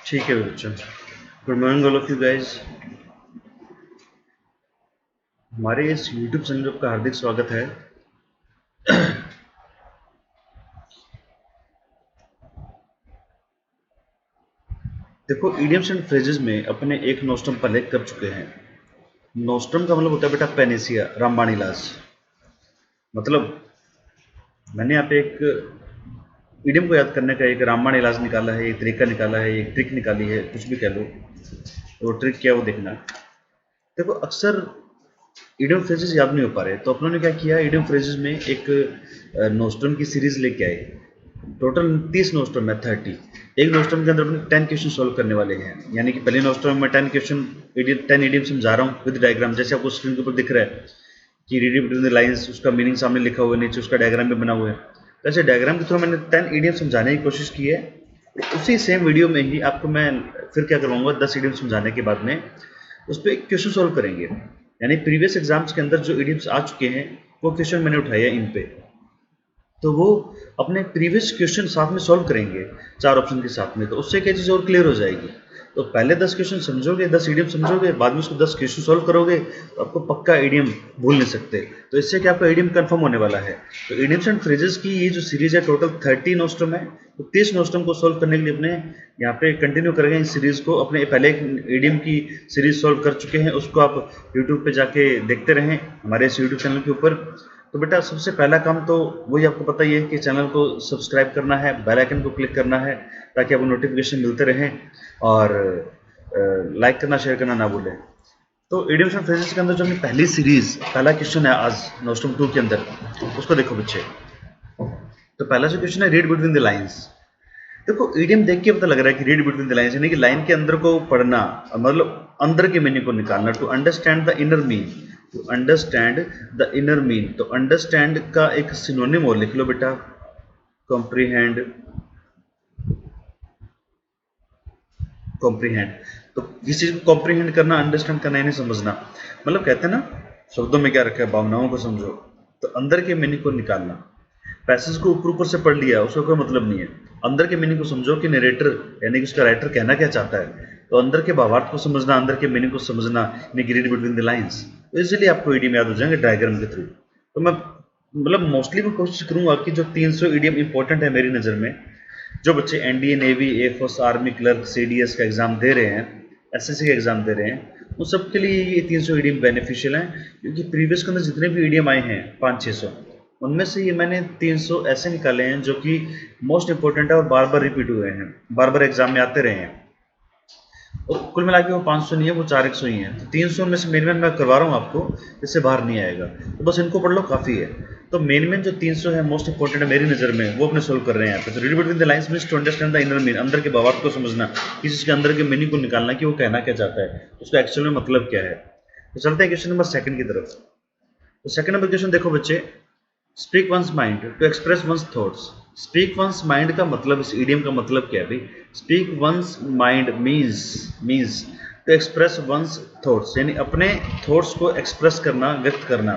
ठीक है बच्चों, good morning all of you guys. हमारे इस यूट्यूब चैनल पर हार्दिक स्वागत है। देखो, इडियम्स एंड फ्रेजेस में अपने एक नोस्ट्रम पहले कर चुके हैं। नोस्ट्रम का मतलब होता है बेटा पेनेसिया, रामबाण इलाज। मतलब मैंने यहाँ पे एक इडियम को याद करने का एक रामबाण इलाज निकाला है, एक तरीका निकाला है, एक ट्रिक निकाली है, कुछ भी कह लो। वो ट्रिक क्या है वो देखना। देखो, अक्सर इडियम फ्रेजेस याद नहीं हो पा रहे, तो अपनों ने क्या किया, इडियम फ्रेजेस में एक नोस्ट्रम की सीरीज लेके आए। टोटल 30 नोस्ट्रम है, 30। एक नोस्ट्रम के अंदर अपने 10 क्वेश्चन सॉल्व करने वाले हैं। यानी कि पहले नोस्ट्रम में 10 क्वेश्चन 10 इडियम समझा रहा हूँ विद डायग्राम, जैसे आपको स्क्रीन के ऊपर दिख रहा है कि रीड बिटवीन द लाइंस, उसका मीनिंग सामने लिखा हुआ है, नीचे उसका डायग्राम भी बना हुआ है। तो ऐसे डायग्राम के थ्रू मैंने 10 इडियम समझाने की कोशिश की है। उसी सेम वीडियो में ही आपको मैं फिर क्या करवाऊंगा, 10 इडियम समझाने के बाद में उस पर एक क्वेश्चन सॉल्व करेंगे। यानी प्रीवियस एग्जाम्स के अंदर जो इडियम्स आ चुके हैं वो क्वेश्चन मैंने उठाए हैं इन पे, तो वो अपने प्रीवियस क्वेश्चन साथ में सॉल्व करेंगे 4 ऑप्शन के साथ में। तो उससे क्या चीज़ और क्लियर हो जाएगी। तो पहले 10 क्वेश्चन समझोगे, 10 इडियम समझोगे, बाद में उसको 10 क्वेश्चन सॉल्व करोगे, तो आपको पक्का इडियम भूल नहीं सकते। तो इससे क्या आपका इडियम कंफर्म होने वाला है। तो इडियम्स एंड फ्रेजेस की ये जो सीरीज है टोटल 30 नोस्ट्रम है। तो 30 नोस्ट्रम को सॉल्व करने के लिए अपने यहाँ पे कंटिन्यू करेंगे इस सीरीज को। अपने पहले एक इडियम की सीरीज सॉल्व कर चुके हैं, उसको आप यूट्यूब पे जाके देखते रहें हमारे इस यूट्यूब चैनल के ऊपर। तो बेटा सबसे पहला काम तो वही आपको पता ही है कि चैनल को सब्सक्राइब करना है, बेल आइकन को क्लिक करना है ताकि आपको नोटिफिकेशन मिलते रहें, और लाइक करना, शेयर करना ना भूलें। तो इडियम्स एंड फ्रेजेस के अंदर जो अपनी पहली सीरीज, पहला क्वेश्चन है आज नोस्ट्रम 2 के अंदर, उसको देखो बच्चे। तो पहला जो क्वेश्चन है, रीड बिटवीन द लाइंस। देखो, इडियम देख के पता लग रहा है कि रीड बिटवीन द लाइंस यानी कि लाइन के अंदर को पढ़ना, मतलब अंदर के मीनिंग को निकालना। To understand the inner mean, to understand the inner mean. तो अंडरस्टैंड का एक सिनोनिम और लिख लो बेटा, कॉम्प्रीहेंड। कॉम्प्रीहेंड तो किसी चीज को कॉम्प्रीहेंड करना, अंडरस्टैंड करना यानी समझना। मतलब कहते हैं ना, शब्दों में क्या रखा है, भावनाओं को समझो। तो अंदर के मीनिंग को निकालना। पैसेज को ऊपर ऊपर से पढ़ लिया, उसका कोई मतलब नहीं है। अंदर के मीनिंग को समझो कि नरेटर यानी कि उसका राइटर कहना क्या चाहता है। तो अंदर के भावार्थ को समझना, अंदर के मीनिंग को समझना, यानी कि रीड बिटवीन द लाइंस। तो इजीली आपको इडियम याद हो जाएंगे डायग्राम के थ्रू। तो मैं मतलब मोस्टली मैं कोशिश करूंगा कि जो 300 इडियम इंपॉर्टेंट है मेरी नज़र में, जो बच्चे NDA, navy, air force, army, clerk, CDS का एग्जाम दे रहे हैं, एसएससी का एग्जाम दे रहे हैं, उन सबके लिए ये 300 इडियम बेनिफिशियल हैं। क्योंकि प्रीवियस के अंदर जितने भी इडियम आए हैं 500-600, उनमें से ये मैंने 300 ऐसे निकाले हैं जो कि मोस्ट इंपॉर्टेंट है और बार बार रिपीट हुए हैं, बार बार एग्जाम में आते रहे हैं। और कुल मिला के वो 500 नहीं है, वो 400 ही है। तो 300 में से मेन मैं करवा रहा हूँ आपको, इससे बाहर नहीं आएगा। तो बस इनको पढ़ लो, काफ़ी है। तो मेन जो 300 है मोस्ट इंपॉर्टेंट है मेरी नज़र में, वो अपने सोल्व कर रहे हैं यहाँ पे। तो read between the lines means to understand the inner mean, अंदर के भावार्थ को समझना, किसी के अंदर के मीनिंग को निकालना कि वो कहना क्या चाहता है, उसका एक्चुअल में मतलब क्या है। तो चलते हैं क्वेश्चन नंबर 2 की तरफ। तो सेकंड नंबर क्वेश्चन देखो बच्चे, speak one's mind to express one's thoughts. Speak one's mind का मतलब, इस इडियम का मतलब क्या है भाई। Speak one's mind means to express one's thoughts, यानी अपने थॉट्स को एक्सप्रेस करना, व्यक्त करना।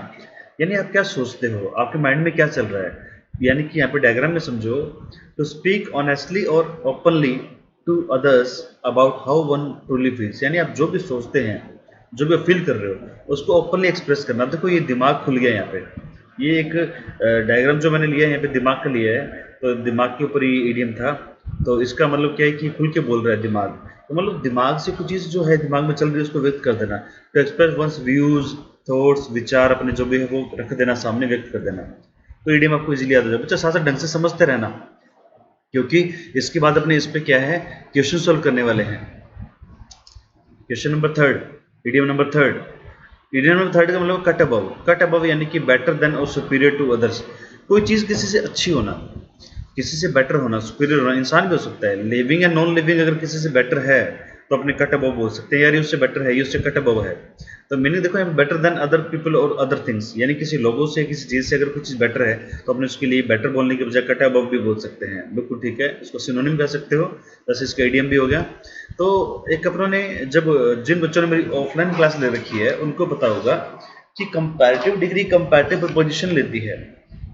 यानी आप क्या सोचते हो, आपके माइंड में क्या चल रहा है। यानी कि यहाँ पे डायग्राम में समझो, टू स्पीक ऑनेस्टली और openly to others about how one truly feels, यानी आप जो भी सोचते हैं, जो भी फील कर रहे हो, उसको ओपनली एक्सप्रेस करना। देखो ये दिमाग खुल गया यहाँ पे। ये एक डायग्राम जो मैंने लिया है यहाँ पे दिमाग का लिया है, तो दिमाग के ऊपर ही इडियम था। तो इसका मतलब क्या है कि खुल के बोल रहा है दिमाग। तो मतलब दिमाग से कुछ चीज़ जो है दिमाग में चल रही है उसको व्यक्त कर देना। तो एक्सप्रेस वंस व्यूज, थॉट्स, विचार अपने जो भी है वो रख देना सामने, व्यक्त कर देना। तो इडियम आपको इजीली याद हो जाए। बच्चा साथ साथ ढंग से समझते रहना, क्योंकि इसके बाद अपने इस पे क्या है, क्वेश्चन सॉल्व करने वाले हैं। Question number 3, idiom number 3। Idiom number 3 का मतलब कट अबव। कट अबव यानी कि बेटर देन और सुपीरियर टू अदर्स। कोई चीज़ किसी से अच्छी होना, किसी से बेटर होना, सुपीरियर होना। इंसान भी हो सकता है, लिविंग या नॉन लिविंग, अगर किसी से बेटर है तो अपने कट अबव बोल सकते हैं, यार ये उससे बेटर है, ये उससे कट अबव है। तो मीनिंग देखो, बेटर देन अदर पीपल और अदर थिंग्स, यानी किसी लोगों से, किसी चीज़ से अगर कुछ चीज़ बेटर है तो अपने उसके लिए बेटर बोलने के बजाय कट अबव भी बोल सकते हैं। बिल्कुल ठीक है, इसको सिनोनिम कह सकते हो। बस इसका इडियम भी हो गया। तो एक अपनों ने, जब जिन बच्चों ने मेरी ऑफलाइन क्लास ले रखी है उनको पता होगा कि कंपैरेटिव डिग्री कंपैरेटिव प्रीपोजिशन लेती है।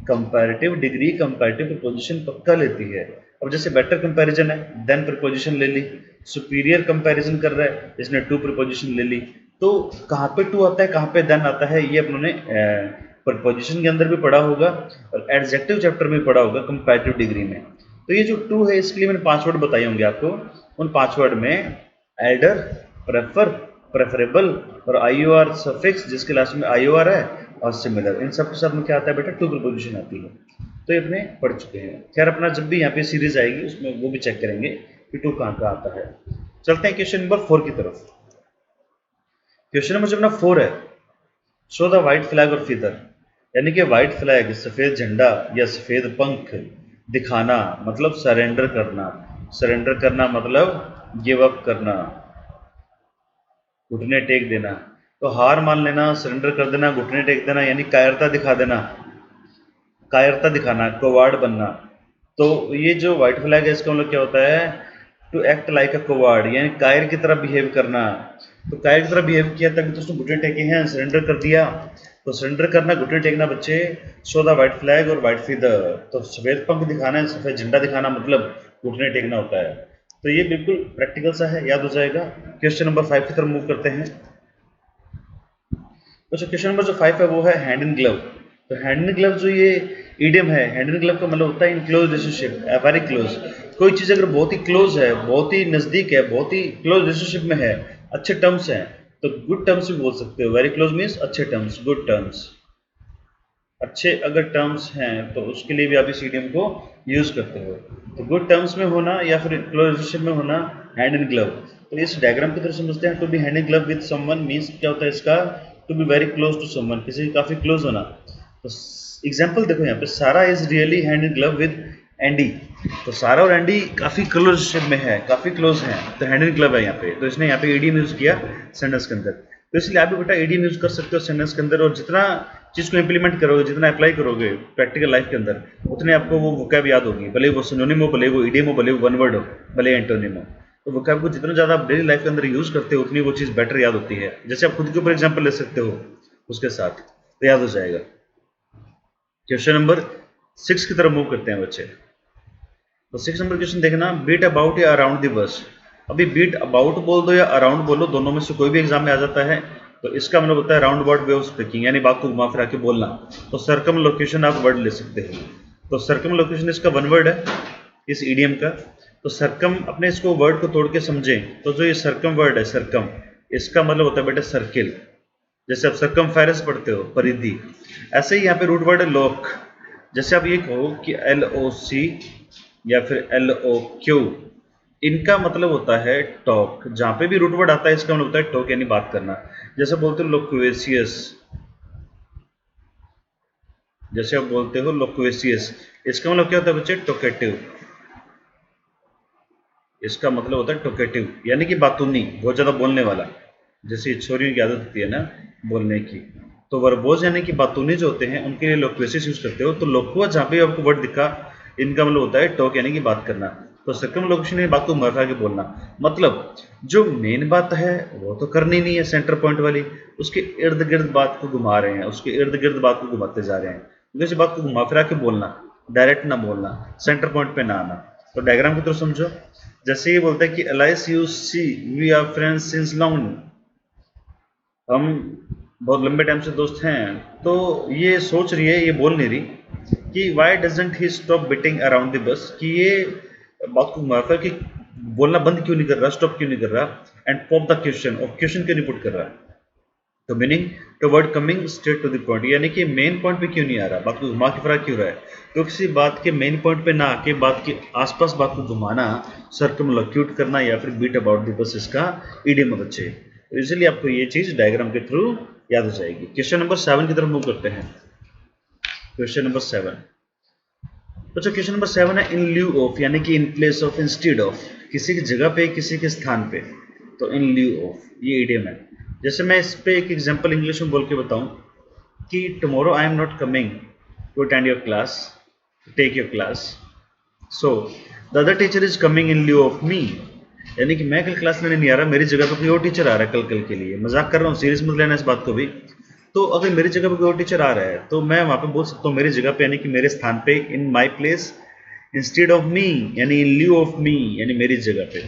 कंपैरेटिव डिग्री कंपैरेटिव प्रीपोजिशन पक्का लेती है। अब जैसे बेटर कंपैरिजन है, देन प्रीपोजिशन ले ली। सुपीरियर कंपैरिजन कर रहा है, इसने टू प्रीपोजिशन ले ली। तो कहाँ पे टू आता है, कहाँ पे देन आता है, ये अपने प्रीपोजिशन के अंदर भी पढ़ा होगा और एडजेक्टिव चैप्टर में पढ़ा होगा कंपैरेटिव डिग्री में। तो ये जो टू है, इसके लिए मैंने 5 वर्ड बताए होंगे आपको। उन 5 वर्ड में एल्डर, प्रेफर, प्रेफरेबल और आईओआर सफिक्स, जिसके लास्ट में आईओआर है, और सिमिलर, इन सब के साथ में क्या आता है बेटा, टू प्रीपोजिशन आती है। तो ये अपने पढ़ चुके हैं। खैर अपना जब भी यहाँ पे सीरीज आएगी उसमें वो भी चेक करेंगे कि टू कहाँ का आता है। चलते हैं क्वेश्चन नंबर 4 की तरफ। क्वेश्चन नंबर जो अपना 4 है, शो द व्हाइट फ्लैग और फीदर, यानी कि व्हाइट फ्लैग सफेद झंडा या सफेद पंख दिखाना मतलब सरेंडर करना। सरेंडर करना मतलब गिव अप करना, घुटने टेक देना। तो हार मान लेना, सरेंडर कर देना, घुटने टेक देना, यानी कायरता दिखा देना, कायरता दिखाना, कोवार्ड बनना। तो ये जो व्हाइट फ्लैग है इसका मतलब क्या होता है, टू एक्ट लाइक अ कोवार्ड, यानी कायर की तरह बिहेव करना। तो कायर की तरह बिहेव किया तभी तो उसने घुटने टेके हैं, सरेंडर कर दिया। तो सरेंडर करना, घुटने टेकना बच्चे, शो द व्हाइट फ्लैग और व्हाइट फीदर। तो सफेद पंख दिखाना है, सफेद झंडा दिखाना मतलब घुटने टेकना होता है। तो ये बिल्कुल प्रैक्टिकल सा है, याद हो जाएगा। क्वेश्चन नंबर 5 की तरफ मूव करते हैं। तो क्वेश्चन नंबर जो 5 है वो है हैंड इन ग्लव। तो हैंड इन ग्लव जो ये ईडियम है, हैंड इन ग्लव का मतलब होता है in close relationship, very close. कोई चीज़ अगर बहुत ही क्लोज है, बहुत ही नज़दीक है, बहुत ही क्लोज रिलेशनशिप में है, अच्छे टर्म्स हैं, तो गुड टर्म्स भी बोल सकते हो। वेरी क्लोज मीन्स अच्छे टर्म्स, गुड टर्म्स। अच्छे अगर टर्म्स हैं तो उसके लिए भी आप इस ईडियम को यूज़ करते हो। तो गुड टर्म्स में होना या फिर क्लोज रिलेशनशिप में होना, हैंड इन ग्लव। तो इस डायग्राम की तरह समझते हैं, to be hand in glove with someone means क्या होता है इसका, to be very close to someone, किसी काफ़ी क्लोज होना। तो एग्जाम्पल देखो यहाँ पे, सारा is really hand in glove with Andy. तो सारा और एंडी काफ़ी क्लोज रिलेशनशिप में है, काफ़ी क्लोज हैं, तो हैंड इन ग्लव है यहाँ पे। तो इसने यहाँ पे ईडियम यूज़ किया सेंटेंस के अंदर। तो इसलिए आप भी बेटा ईडियम यूज़ कर सकते हो सेंटेंस के अंदर, और जितना चीज़ को इंप्लीमेंट करोगे, जितना अप्लाई करोगे प्रैक्टिकल लाइफ के अंदर, उतने आपको वो वोकैब याद होगी। भले वो सिनोनिम हो, भले वो ईडियम हो, भले वो वन वर्ड हो, भले एंटोनिम हो। तो वोकैब को जितना ज़्यादा आप डेली लाइफ के अंदर यूज़ करते हो, उतनी वो चीज़ बेटर याद होती है। जैसे आप खुद के ऊपर एग्जाम्पल ले सकते हो उसके साथ, तो याद हो जाएगा। क्वेश्चन नंबर 6 की तरफ मूव करते हैं बच्चे। तो 6 नंबर क्वेश्चन देखना, बीट अबाउट या अराउंड द बस। अभी बीट अबाउट बोल दो या अराउंड बोलो, दोनों में से कोई भी एग्जाम में आ जाता है। तो इसका मतलब होता है round about way of speaking, यानी बात को घुमा फिरा के बोलना। तो सर्कम लोकेशन आप वर्ड ले सकते हो। तो सर्कम लोकेशन इसका वन वर्ड है इस ईडियम का। तो सर्कम, अपने इसको वर्ड को तोड़ के समझें तो जो ये सर्कम वर्ड है, सर्कम, इसका मतलब होता है बेटा सर्किल। जैसे आप सर्कम फेरस पढ़ते हो, परिधि, ऐसे ही यहाँ पे रूट वर्ड है लॉक। जैसे आप ये कहो कि LOC या फिर LOQ, इनका मतलब होता है टॉक। जहां पे भी रूट वर्ड आता है इसका मतलब होता है टॉक, यानी बात करना। जैसे बोलते हो लोक्वेसियस, जैसे आप बोलते हो लोक्वेसियस, इसका मतलब क्या होता है बच्चे, टोकेटिव। इसका मतलब होता है टोकेटिव, यानी कि बातूनी, बहुत ज्यादा बोलने वाला। जैसे छोरियों की आदत होती है ना बोलने की, तो वर्बोज यानी कि बातूनी जो होते हैं उनके लिए लोक्वेसियस यूज करते हो। तो लोक्वा जहाँ पे आपको वर्ड दिखा, इनका मतलब होता है टॉक, यानी कि बात करना। तो सर्कम लोकेशन है बात को मरफा के बोलना, मतलब जो मेन बात है वो तो करनी नहीं है, सेंटर पॉइंट वाली, उसके इर्द गिर्द बात को घुमा रहे हैं, उसके इर्द गिर्द बात को घुमाते जा रहे हैं। जैसे बात को घुमा फिरा के बोलना, डायरेक्ट ना बोलना, सेंटर पॉइंट पे ना आना। तो डायग्राम को तो समझो। जैसे ये बोलता है कि Alice you see we are friends since long, हम बहुत लंबे टाइम से दोस्त हैं। तो ये सोच रही है, ये बोल नहीं रही कि why doesn't he stop beating around the bush, कि ये बात को घुमाकर कि बोलना बंद क्यों नहीं कर रहा, स्टॉप क्यों नहीं कर रहा, एंड पॉप द क्वेश्चन, और क्वेश्चन क्यों नहीं पुट कर रहा। तो meaning to word coming straight to the point, यानी कि मेन पॉइंट पे क्यों नहीं आ रहा, बात को घुमा के फिरा क्यों रहा है। तो किसी बात के मेन पॉइंट पे ना आके बात के आसपास बात को घुमाना, सर्कमलोक्यूट करना या फिर बीट अबाउट द बस, इसका ईडियम है बच्चे। तो इसलिए आपको ये चीज डायग्राम के थ्रू याद हो जाएगी। क्वेश्चन नंबर 7 की तरफ मूव करते हैं। क्वेश्चन नंबर 7, तो क्वेश्चन नंबर 7 है इन ल्यू ऑफ, यानी कि in place of, instead of, किसी की जगह पे, किसी के स्थान पे। तो इन ल्यू ऑफ ये ईडियम है। जैसे मैं इस पे एक एग्जांपल इंग्लिश में बोल के बताऊं कि tomorrow I am not coming to attend your class, take your class, so the other teacher is coming in lieu of me, यानी कि मैं कल क्लास लेने नहीं आ रहा, मेरी जगह पे कोई और टीचर आ रहा है कल के लिए। मजाक कर रहा हूँ, सीरियस मत लेना इस बात को भी। तो अगर मेरी जगह पे कोई और टीचर आ रहा है तो मैं वहां पे बोल सकता हूँ मेरी जगह पे, यानी कि मेरे स्थान पे, in my place, instead of me, यानी इन ल्यू ऑफ मी, यानी मेरी जगह पे।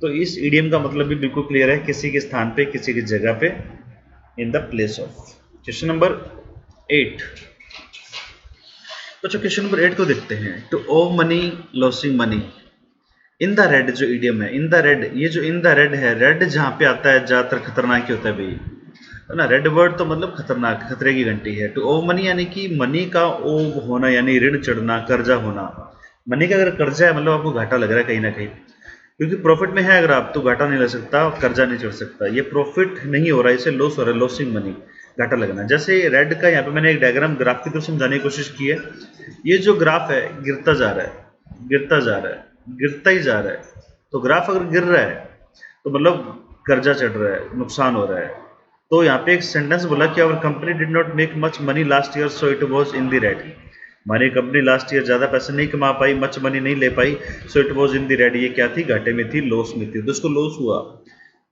तो इस इडियम का मतलब भी बिल्कुल क्लियर है, किसी के स्थान पे, किसी की जगह पे, in the place of. Question number 8। तो क्वेश्चन नंबर 8 को देखते हैं। टू ओव money, losing money. In the red जो इडियम है, इन द रेड, ये जो इन द रेड है, रेड जहां पे आता है ज्यादातर खतरनाक ही होता है भाई, है ना। रेड वर्ड तो मतलब खतरनाक, खतरे की घंटी है। टू ओव मनी यानी कि मनी का ओव होना, यानी ऋण चढ़ना, कर्जा होना। मनी का अगर कर्जा है मतलब आपको घाटा लग रहा है कहीं ना कहीं, क्योंकि प्रॉफिट में है अगर आप, तो घाटा नहीं लग सकता, कर्जा नहीं चढ़ सकता। ये प्रॉफिट नहीं हो रहा है, इसे लॉस हो रहा है, लॉसिंग मनी, घाटा लगना। जैसे रेड का यहाँ पे मैंने एक डायग्राम ग्राफ की तरफ समझाने की कोशिश की है। ये जो ग्राफ है गिरता जा रहा है, गिरता जा रहा है, गिरता ही जा रहा है। तो ग्राफ अगर गिर रहा है तो मतलब कर्जा चढ़ रहा है, नुकसान हो रहा है। तो यहाँ पे एक सेंटेंस बोला कि our company did not make much money last year so it was in the red. हमारी कंपनी लास्ट ईयर ज्यादा पैसे नहीं कमा पाई, मच मनी नहीं ले पाई, so it was in the red. ये क्या थी? घाटे में थी, लॉस में थी, तो उसको लॉस हुआ।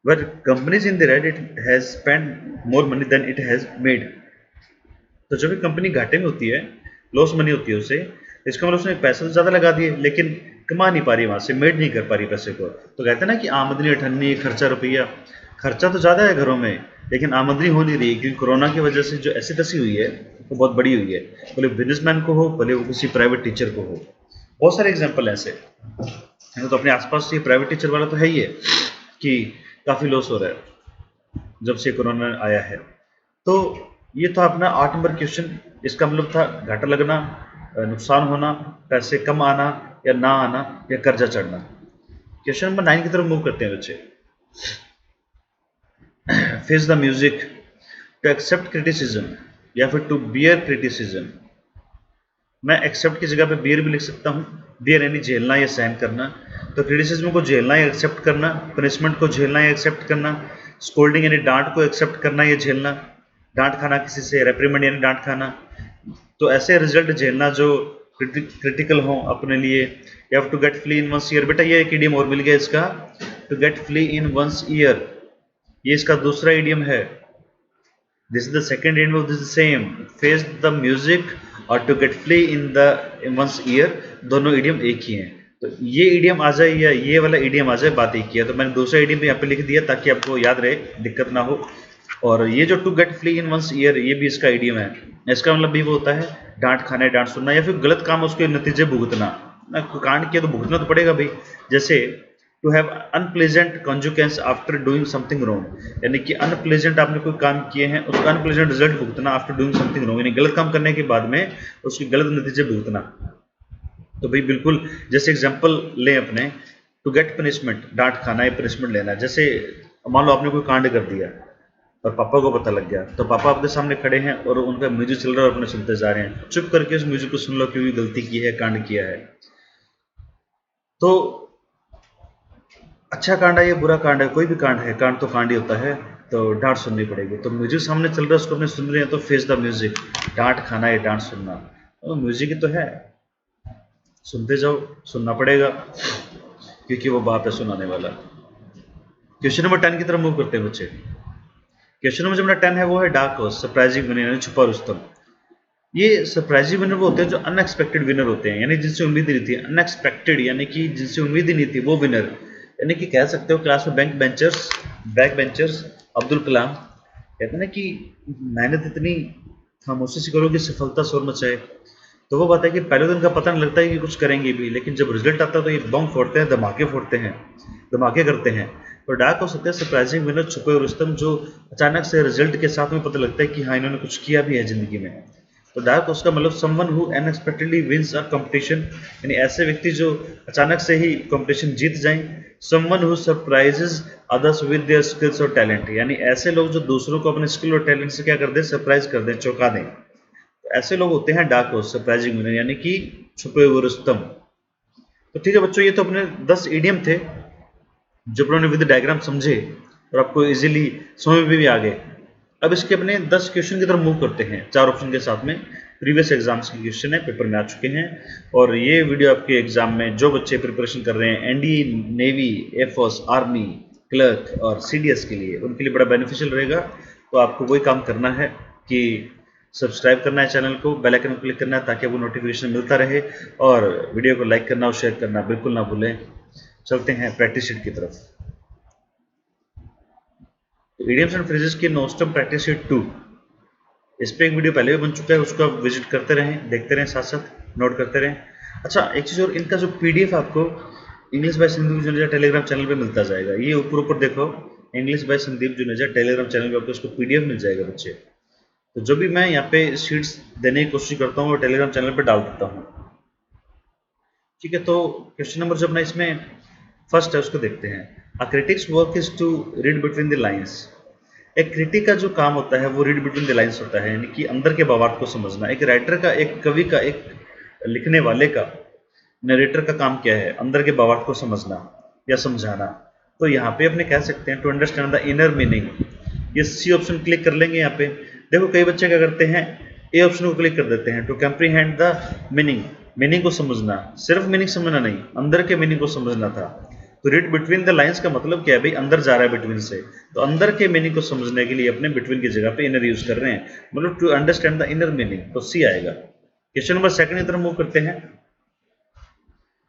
Where companies in the red, it has spent more money than it has made। तो जब भी कंपनी घाटे में होती है, लॉस मनी होती है उसे, इसका मतलब उसने पैसे तो ज्यादा लगा दिए लेकिन कमा नहीं पा रही, वहां से मेड नहीं कर पा रही पैसे को। तो कहते हैं ना कि आमदनी अठन्नी, खर्चा रुपया। खर्चा तो ज्यादा है घरों में लेकिन आमदनी हो नहीं रही, क्योंकि कोरोना की वजह से जो ऐसी तैसी हुई है वो बहुत बड़ी हुई है, भले बिजनेसमैन को हो, भले वो किसी प्राइवेट टीचर को हो। बहुत सारे एग्जाम्पल ऐसे, तो अपने आसपास ये प्राइवेट टीचर वाला तो है ही है कि काफी लॉस हो रहा है जब से कोरोना आया है। तो ये था अपना 8 नंबर क्वेश्चन। इसका मतलब था घाटा लगना, नुकसान होना, पैसे कम आना या ना आना, या कर्जा चढ़ना। क्वेश्चन नंबर 9 की तरफ मूव करते हैं बच्चे। Face the music, to accept criticism या फिर टू बियर क्रिटिसिज्म। मैं एक्सेप्ट की जगह पे बियर भी लिख सकता हूँ। बियर यानी झेलना या सहन करना, तो क्रिटिसिज्म को झेलना या एक्सेप्ट करना, पनिशमेंट को झेलना या एक्सेप्ट करना, स्कोल्डिंग यानी डांट को एक्सेप्ट करना या झेलना, डांट खाना किसी से, रेप्रीमेंड यानी डांट खाना। तो ऐसे रिजल्ट झेलना जो क्रिटिकल हो अपने लिए। You have to get flea in one's ear. बेटा ये एक इडियम और मिल गया इसका, to get flea in one's ear, ये इसका दूसरा इडियम है। This is the second idiom of this same, face the music और to get flea in the one's ear, दोनों इडियम एक ही हैं। तो ये इडियम आ जाए या ये वाला इडियम आ जाए, बात एक ही है। तो मैंने दूसरा इडियम भी यहाँ पे लिख दिया ताकि आपको याद रहे, दिक्कत ना हो। और ये जो to get flea in one's ear, ये भी इसका इडियम है। इसका मतलब भी वो होता है डांट खाना, डांट सुनना, या फिर गलत काम उसके नतीजे भुगतना। कांड किया तो भुगतना तो पड़ेगा भाई। जैसे to have unpleasant consequences after doing something wrong, यानी कि अनप्लेजेंट आपने कोई काम किए हैं, उसका अनप्लेजेंट रिजल्ट भुगतना आफ्टर डूइंग समथिंग रॉन्ग, यानी गलत काम करने के बाद में उसके गलत नतीजे भुगतना। तो भाई बिल्कुल जैसे एग्जांपल लें अपने, टू गेट पनिशमेंट, डांट खाना या पनिशमेंट लेना। जैसे मान लो आपने कोई कांड कर दिया और पापा को पता लग गया, तो पापा आपके सामने खड़े हैं और उनका म्यूजिक चल रहा है और अपने सुनते जा रहे हैं। चुप करके उस म्यूजिक को सुन लो, क्योंकि गलती की है, कांड किया है। तो अच्छा कांड है या बुरा कांड है, कोई भी कांड है, कांड तो कांड ही होता है, तो डांट सुननी पड़ेगी। तो म्यूजिक सामने चल रहा है, उसको अपने सुन रहे हैं, तो फेस द म्यूजिक, डांट खाना या डांट सुनना। तो म्यूजिक ही तो है, सुनते जाओ, सुनना पड़ेगा क्योंकि वो बाप है सुनाने वाला। क्वेश्चन नंबर 10 की तरफ मूव करते हैं बच्चे। क्वेश्चन नंबर जो मेरा 10 है वो है डार्क हॉर्स, सरप्राइजिंग विनर यानी छुपा रुस्तम। ये सरप्राइजिंग विनर वो होते हैं जो अनएक्सपेक्टेड विनर होते हैं, यानी जिनसे उम्मीद ही नहीं थी। अनएक्सपेक्टेड यानी कि जिनसे उम्मीद ही नहीं थी, वो विनर। यानी कि कह सकते हो क्लास में बैक बेंचर्स अब्दुल कलाम कहते हैं ना कि मेहनत इतनी खामोशी से करो कि सफलता शोर मचाए। तो वो बात है कि पहले दिन का पता नहीं लगता है कि कुछ करेंगे भी, लेकिन जब रिजल्ट आता है तो ये बम फोड़ते हैं, धमाके फोड़ते हैं, धमाके करते हैं। तो डार्क हो सकते हैं सरप्राइजिंग विनर, छुपे रुस्तम, जो अचानक से रिजल्ट के साथ में पता लगता है कि हाँ इन्होंने कुछ किया भी है जिंदगी में। तो डार्क उसका मतलब someone who unexpectedly wins a competition, यानी ऐसे व्यक्ति जो अचानक से ही कंपटीशन जीत जाएं। Someone who surprises others with their skills और टैलेंट, यानी ऐसे लोग जो दूसरों को अपने स्किल और टैलेंट से क्या कर दें, सरप्राइज कर दें, चौंका दें। तो ऐसे लोग होते हैं डार्क हॉर्स, सरप्राइजिंग विनर, यानी कि छुपे हुए रुस्तम। तो ठीक है बच्चों, ये तो अपने 10 इडियम थे जो उन्होंने विद डायग्राम समझे और आपको इजीली समझ में भी आ गए। अब इसके अपने 10 क्वेश्चन की तरफ मूव करते हैं, 4 ऑप्शन के साथ में। प्रीवियस एग्जाम्स के क्वेश्चन है, पेपर में आ चुके हैं। और ये वीडियो आपके एग्जाम में जो बच्चे प्रिपरेशन कर रहे हैं NDA, navy, air force, army, clerk और सीडीएस के लिए, उनके लिए बड़ा बेनिफिशियल रहेगा। तो आपको वही काम करना है, कि सब्सक्राइब करना है चैनल को, बेल आइकन को क्लिक करना है ताकि आपको नोटिफिकेशन मिलता रहे, और वीडियो को लाइक करना और शेयर करना बिल्कुल ना भूलें। चलते हैं प्रैक्टिस शीट की तरफ। इडियम्स एंड फ्रेजेस की नोस्टम प्रैक्टिस शीट 2, इस पर एक वीडियो पहले भी बन चुका है, उसको आप विजिट करते रहें, देखते रहें, साथ साथ नोट करते रहें। अच्छा, एक चीज़ और, इनका जो पीडीएफ आपको English by Sandeep Juneja Telegram channel पे मिलता जाएगा। ये ऊपर देखो, English by Sandeep Juneja Telegram channel पे आपको उसको पीडीएफ मिल जाएगा बच्चे। तो जो भी मैं यहाँ पे शीट्स देने की कोशिश करता हूँ वो टेलीग्राम चैनल पे डाल देता हूँ, ठीक है। तो क्वेश्चन नंबर जो अपना इसमें फर्स्ट है उसको देखते हैं। Uh critics work is to read between the lines. एक क्रिटिक का जो काम होता है वो रीड बिटवीन द लाइन्स होता है, यानी कि अंदर के भावार्थ को समझना। एक राइटर का, एक कवि का, एक लिखने वाले का, नरेटर का काम क्या है? अंदर के भावार्थ को समझना या समझाना। तो यहाँ पे अपने कह सकते हैं to understand the inner meaning. ये सी ऑप्शन क्लिक कर लेंगे। यहाँ पे देखो कई बच्चे क्या करते हैं, ए ऑप्शन को क्लिक कर देते हैं, to comprehend the meaning. Meaning को समझना, सिर्फ मीनिंग समझना नहीं, अंदर के मीनिंग को समझना था। तो रीड बिटवीन द लाइन्स का मतलब क्या है भाई? अंदर जा रहा है बिटवीन से, तो अंदर के मीनिंग को समझने के लिए अपने बिटवीन की जगह पे इनर यूज कर रहे हैं, मतलब to understand the inner meaning, तो सी आएगा। क्वेश्चन नंबर सेकंड की तरफ मूव करते हैं।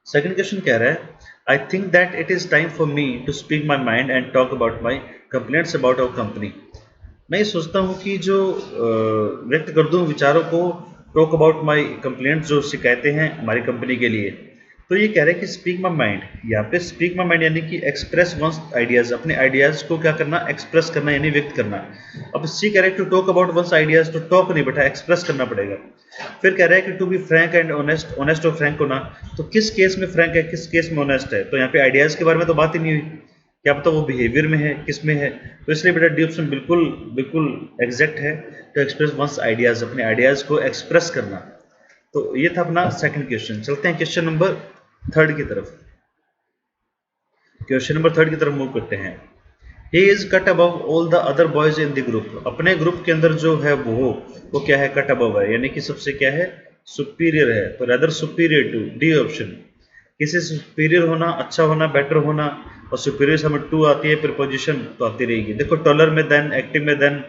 सेकंड क्वेश्चन कह रहा है, I think that it is time for me to speak my mind and talk about my complaints about our company. मैं ये सोचता हूँ कि जो व्यक्त कर दूँ विचारों को, टॉक अबाउट माई कंप्लेंट्स, जो शिकायतें हैं हमारी कंपनी के लिए। तो ये कह रहे हैं कि स्पीक माई माइंड। यहाँ पे स्पीक माई माइंड यानी कि एक्सप्रेस वंस आइडियाज, अपने आइडियाज को क्या करना? एक्सप्रेस करना, यानी व्यक्त करना। अब सी कह रहे हैं to talk about one's ideas, तो टॉक नहीं बैठा, एक्सप्रेस करना पड़ेगा। फिर कह रहा है कि to be frank and honest, honest और फ्रैंक होना। तो किस केस में फ्रैंक है, किस केस में ऑनेस्ट है? तो यहाँ पे आइडियाज के बारे में तो बात ही नहीं हुई, क्या पता वो बिहेवियर में है, किस में है। तो इसलिए बेटा डी ऑप्शन बिल्कुल बिल्कुल एग्जैक्ट है, टू एक्सप्रेस वंस आइडियाज, अपने आइडियाज को एक्सप्रेस करना। तो ये था अपना सेकंड क्वेश्चन। चलते हैं क्वेश्चन नंबर थर्ड की तरफ। क्वेश्चन नंबर थर्ड की तरफ मूव करते हैं। He is cut above all the other boys in the group। अपने ग्रुप के अंदर जो है वो क्या है? कट अबव है, यानी कि सबसे क्या है? सुपीरियर है। तो rather superior to, D option. किसी सुपीरियर होना, अच्छा होना, बेटर होना, और सुपीरियर से हमें टू आती है, प्रीपोजिशन तो आती रहेगी। देखो टॉलर में देन, एक्टिव में देन,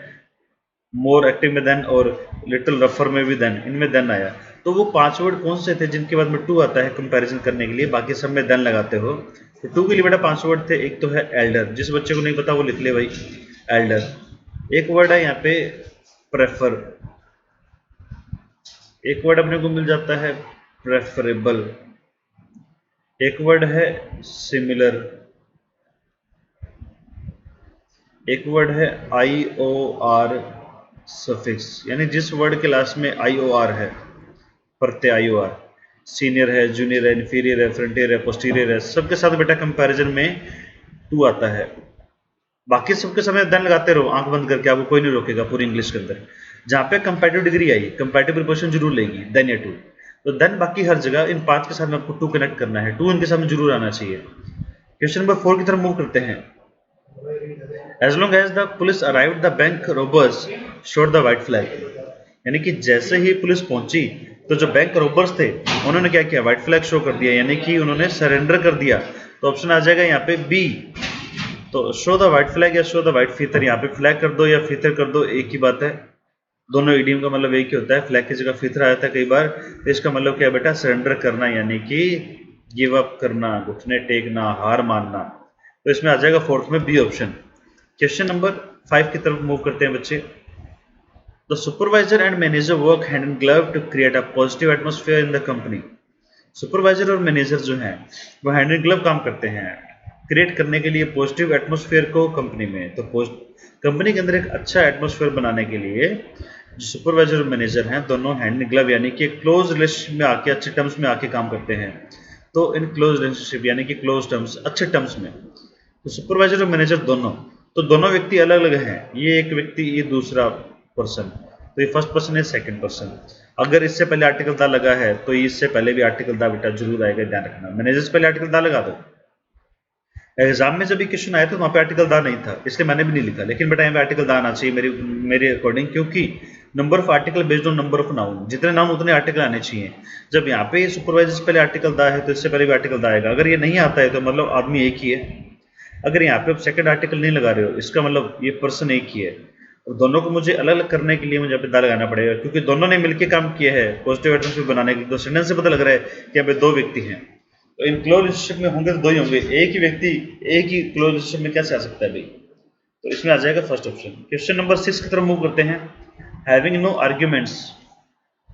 मोर एक्टिव में देन, और लिटिल रफर में भी देन, इनमें देन आया। तो वो 5 वर्ड कौन से थे जिनके बाद में टू आता है कंपैरिजन करने के लिए? बाकी सब में देन लगाते हो। तो टू के लिए बेटा 5 वर्ड थे। एक तो है एल्डर, जिस बच्चे को नहीं पता वो लिख ले भाई, एल्डर। एक वर्ड है यहाँ पे प्रेफर, एक वर्ड अपने को मिल जाता है प्रेफरेबल, एक वर्ड है सिमिलर, एक वर्ड है IOR सफिक्स, यानी जिस वर्ड के लास्ट में IOR है, प्रत्यय IOR। सीनियर है, जूनियर है, इन्फीरियर है, फ्रंटियर है, पोस्टीरियर है, सबके साथ बेटा कंपैरिजन में टू आता है। बाकी सबके समय देन लगाते रहो आंख बंद करके, आपको कोई नहीं रोकेगा पूरी इंग्लिश के अंदर। जहाँ पे comparative degree I, comparative preposition जरूर लेगी, देन या टू। तो देन बाकी हर जगह इन 5 के साथ में आपको टू कनेक्ट करना है, टू इनके सामने जरूर आना चाहिए। क्वेश्चन नंबर 4 की तरफ मूव करते हैं। As long as the police arrived, the bank robbers showed the white flag। यानी कि जैसे ही पुलिस पहुंची तो जो बैंक रोबर्स थे उन्होंने क्या किया? व्हाइट फ्लैग शो कर दिया, यानी कि उन्होंने सरेंडर कर दिया। तो ऑप्शन आ जाएगा यहाँ पे बी। तो शो द व्हाइट फ्लैग या शो द व्हाइट फीथर, यहाँ पे फ्लैग कर दो या फीथर कर दो, एक ही बात है। दोनों इडियम का मतलब एक ही होता है, फ्लैग की जगह फीथर आया था कई बार। तो इसका मतलब क्या है बेटा? सरेंडर करना, यानी कि गिव अप करना, घुटने टेकना, हार मानना। तो इसमें आ जाएगा फोर्थ में बी ऑप्शन। क्वेश्चन नंबर 5 की तरफ मूव करते हैं बच्चे। The supervisor and manager work hand in glove to create a positive atmosphere in the company. Supervisor और मैनेजर जो हैं वो हैंड इन ग्लव काम करते हैं क्रिएट करने के लिए पॉजिटिव एटमॉस्फेयर को कंपनी में। तो कंपनी के अंदर एक अच्छा एटमॉस्फेयर बनाने के लिए जो सुपरवाइजर और मैनेजर हैं दोनों हैंड इन ग्लव, यानी कि क्लोज रिलेशनशिप में आके, अच्छे टर्म्स में आके काम करते हैं। तो इन क्लोज रिलेशनशिप यानी कि क्लोज टर्म्स, अच्छे टर्म्स में। तो सुपरवाइजर और मैनेजर दोनों, तो दोनों व्यक्ति अलग अलग हैं। ये एक व्यक्ति, ये दूसरा पर्सन। तो ये फर्स्ट पर्सन है, सेकंड पर्सन। अगर इससे पहले आर्टिकल दा लगा है तो इससे पहले भी आर्टिकल दा बेटा जरूर आएगा, ध्यान रखना। मैनेजर से पहले आर्टिकल दा लगा दो। एग्जाम में जब ये क्वेश्चन आया था वहाँ पे आर्टिकल दा नहीं था, इसलिए मैंने भी नहीं लिखा। लेकिन बेटा यहाँ पे आर्टिकल दा आना चाहिए मेरे अकॉर्डिंग, क्योंकि number of article based on number of noun, जितने नाउन उतने आर्टिकल आने चाहिए। जब यहाँ पे सुपरवाइजर से पहले आर्टिकल दा है तो इससे पहले भी आर्टिकल दा आएगा। अगर ये नहीं आता है तो मतलब आदमी एक ही है। अगर यहाँ पे आप सेकंड आर्टिकल नहीं लगा रहे हो, इसका मतलब ये पर्सन एक ही है। दोनों को मुझे अलग अलग करने के लिए मुझे यहाँ पे द लगाना पड़ेगा, क्योंकि दोनों ने मिलकर काम किया है पॉजिटिव एटमॉस्फेयर बनाने के लिए। तो सेंटेंस से पता लग रहा है कि यहाँ पे दो व्यक्ति हैं, तो इन क्लोज रिलेशनशिप में होंगे तो दो ही होंगे, एक ही व्यक्ति एक ही क्लोज रिलेशनशिप में कैसे आ सकता है भाई। तो इसमें आ जाएगा फर्स्ट ऑप्शन। क्वेश्चन नंबर 6 की तरफ मूव करते हैं। Having no arguments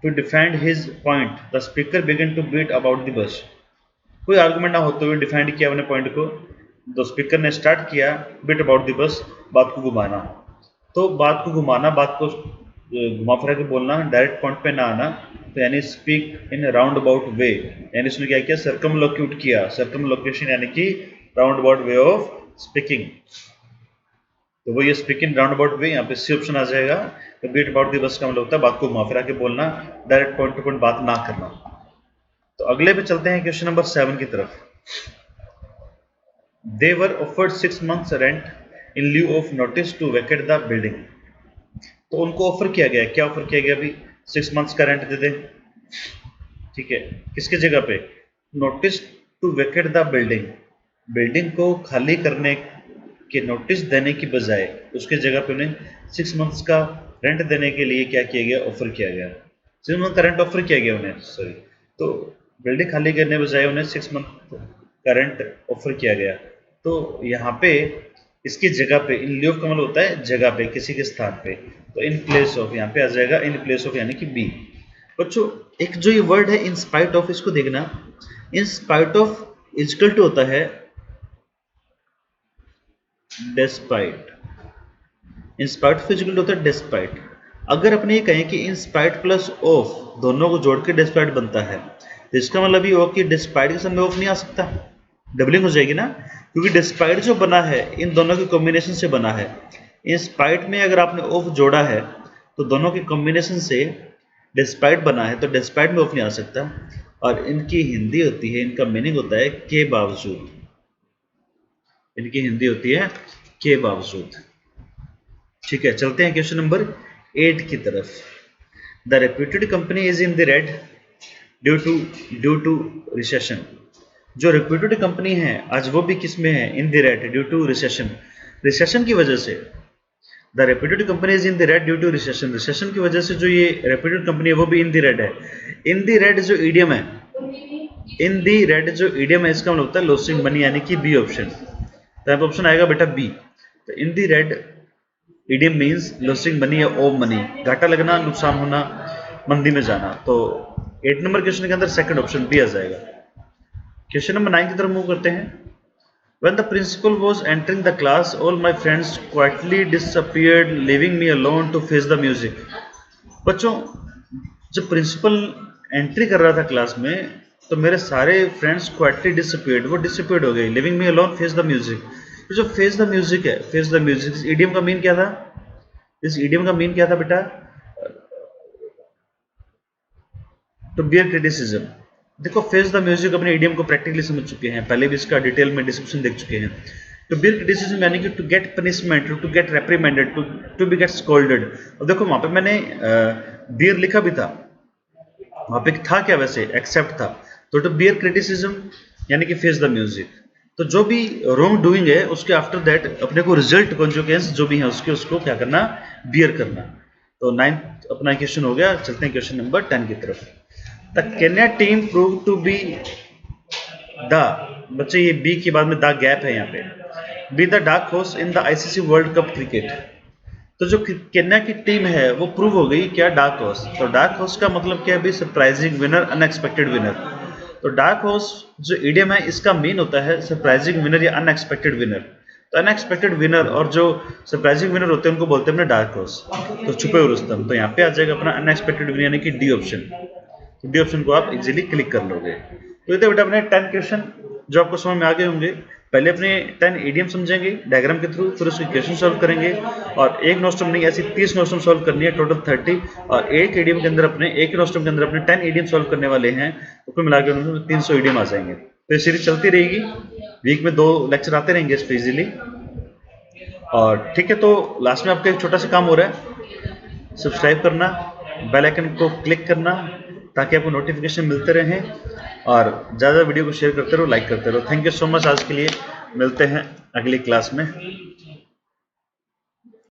to defend his point the speaker began to beat about the bush. कोई आर्गुमेंट ना होते हुए डिफेंड किया अपने पॉइंट को, तो स्पीकर ने स्टार्ट किया बीट अबाउट द बस, बात को घुमाना। तो बात को घुमाना, बात को घुमा फिरा के बोलना, डायरेक्ट पॉइंट पे ना आना, तो यानी speak in round about way, यानी इसने क्या किया, सर्कमलोक्यूट किया। सर्कमलोकेशन यानी कि round about way of speaking, तो वो ये स्पीकिंग राउंड अबाउट वे, यहाँ पे सी ऑप्शन आ जाएगा। तो बीट अबाउट द बस का मतलब होता है बात को घुमा फिरा के बोलना, डायरेक्ट पॉइंट टू पॉइंट बात ना करना। तो अगले पे चलते हैं क्वेश्चन नंबर 7 की तरफ। They were offered 6 months rent in lieu of notice to vacate the building. तो उनको ऑफर किया गया, क्या ऑफर किया गया अभी, 6 months का रेंट दे दे, ठीक है, किसके जगह पे, notice to vacate the building, building को खाली करने के नोटिस देने की बजाय उसके जगह पे उन्हें 6 months का रेंट देने के लिए क्या किया गया, ऑफर किया गया। 6 months का रेंट ऑफर किया गया उन्हें, सॉरी, तो बिल्डिंग खाली करने बजाय उन्हें 6 months का रेंट ऑफर किया गया। तो यहाँ पे इसकी जगह पे, इन ल्यू ऑफ का मतलब होता है जगह पे, किसी के स्थान पे, तो इन प्लेस ऑफ यहाँ पे आ जाएगा इन प्लेस ऑफ यानी कि बी। बच्चों एक जो ये वर्ड है इन स्पाइट ऑफ, इसको देखना, in spite of equal to होता है despite, in spite of equal to होता है डेस्पाइट। अगर अपने ये कहें कि इन स्पाइट प्लस ऑफ दोनों को जोड़ के डेस्पाइट बनता है, तो इसका मतलब ये हो कि डिस्पाइट के समय ऑफ नहीं आ सकता, डबलिंग हो जाएगी ना, क्योंकि डिस्पाइट जो बना है इन दोनों के कॉम्बिनेशन से बना है। इन स्पाइट में अगर आपने ऑफ जोड़ा है तो दोनों के कॉम्बिनेशन से डिस्पाइट बना है, तो डिस्पाइट में ऑफ नहीं आ सकता। और इनकी हिंदी होती है, इनका मीनिंग होता है के बावजूद, इनकी हिंदी होती है के बावजूद। ठीक है, चलते हैं क्वेश्चन नंबर 8 की तरफ। The reputed company is in the red due to recession. जो रेप्यूटेड कंपनी है आज वो भी किस में है, in the red due to recession, recession की वजह से। The reputed company is in the red due to recession, recession की वजह से जो ये रेप्यूटेड कंपनी है वो भी इन द रेड है। इन द रेड जो ईडियम है, इन द रेड जो ईडियम है, इसका मतलब होता है लॉसिंग मनी, यानी कि बी ऑप्शन। तो यहाँ ऑप्शन आएगा बेटा बी। तो इन the red idiom means losing money या ओव मनी, घाटा लगना, नुकसान होना, मंदी में जाना। तो 8 नंबर क्वेश्चन के अंदर सेकंड ऑप्शन बी आ जाएगा। क्वेश्चन नंबर 9 की तरफ मूव करते हैं। When the principal was entering the class, all my friends quietly disappeared, leaving me alone to face the music. बच्चों जब प्रिंसिपल एंट्री कर रहा था क्लास में, तो मेरे सारे फ्रेंड्स क्वाइटली डिसअपीयर्ड, वो डिसअपीयर्ड हो गए, living me alone face the music. तो जो फेस द म्यूजिक है, फेस द म्यूजिक, इस ईडियम का मीन क्या था, इस ईडियम का मीन क्या था बेटा, टू बियर क्रिटिसिज्म। देखो फेस द म्यूजिक अपने ईडियम को प्रैक्टिकली समझ चुके हैं, पहले भी इसका डिटेल में डिस्क्रिप्शन देख चुके हैं। टू बियर क्रिटिसिज्म यानी कि to get punishment, to get reprimanded, to be get scolded. और देखो वहां पे मैंने बियर लिखा भी था, वहां पे था क्या वैसे, एक्सेप्ट था। तो टू बियर क्रिटिसिज्म यानी कि फेस द म्यूजिक। तो जो भी रॉन्ग डूइंग है उसके आफ्टर दैट अपने को रिजल्ट कॉन्सिक्वेंस जो भी है उसको क्या करना, बियर करना। तो 9th अपना क्वेश्चन हो गया। चलते हैं क्वेश्चन नंबर 10 की तरफ। The Kenya team prove to be the, बच्चे ये बी के बाद में द गैप है यहाँ पे, be the dark horse in the ICC world cup cricket. तो जो केन्या की टीम है वो प्रूव हो गई क्या, डार्क हॉर्स। तो डार्क हॉर्स का मतलब क्या है भी, सरप्राइजिंग विनर, अनएक्सपेक्टेड विनर। तो डार्क हॉर्स जो इडियम है इसका मीन होता है सरप्राइजिंग विनर या अनएक्सपेक्टेड विनर। तो अनएक्सपेक्टेड विनर और जो सरप्राइजिंग विनर होते हैं उनको बोलते हैं अपने डार्क हॉर्स। तो छुपे हुए रुस्तम, तो यहाँ पे आ जाएगा अपना अनएक्सपेक्टेड विनर यानी कि डी ऑप्शन। तो डी ऑप्शन को आप इजीली क्लिक कर लोगे। तो ये बेटा अपने 10 क्वेश्चन जो आपको समझ में आ गए होंगे। पहले अपने 10 इडियम समझेंगे डायग्राम के थ्रू, फिर उसके क्वेश्चन सॉल्व करेंगे। और एक नोस्टम नहीं, ऐसी 30 नोस्टम सॉल्व करनी है, टोटल 30। और एक इडियम के अंदर अपने, एक नोस्टम के अंदर अपने 10 इडियम सॉल्व करने वाले हैं, तो कुल मिलाकर उनमें 300 इडियम आ जाएंगे। तो ये सीरीज चलती रहेगी, वीक में 2 लेक्चर आते रहेंगे इस पे इजीली। और ठीक है, तो लास्ट में आपका एक छोटा सा काम हो रहा है, सब्सक्राइब करना, बेल आइकन को क्लिक करना ताकि आपको नोटिफिकेशन मिलते रहें, और ज़्यादा वीडियो को शेयर करते रहो, लाइक करते रहो। Thank you so much. आज के लिए मिलते हैं अगली क्लास में।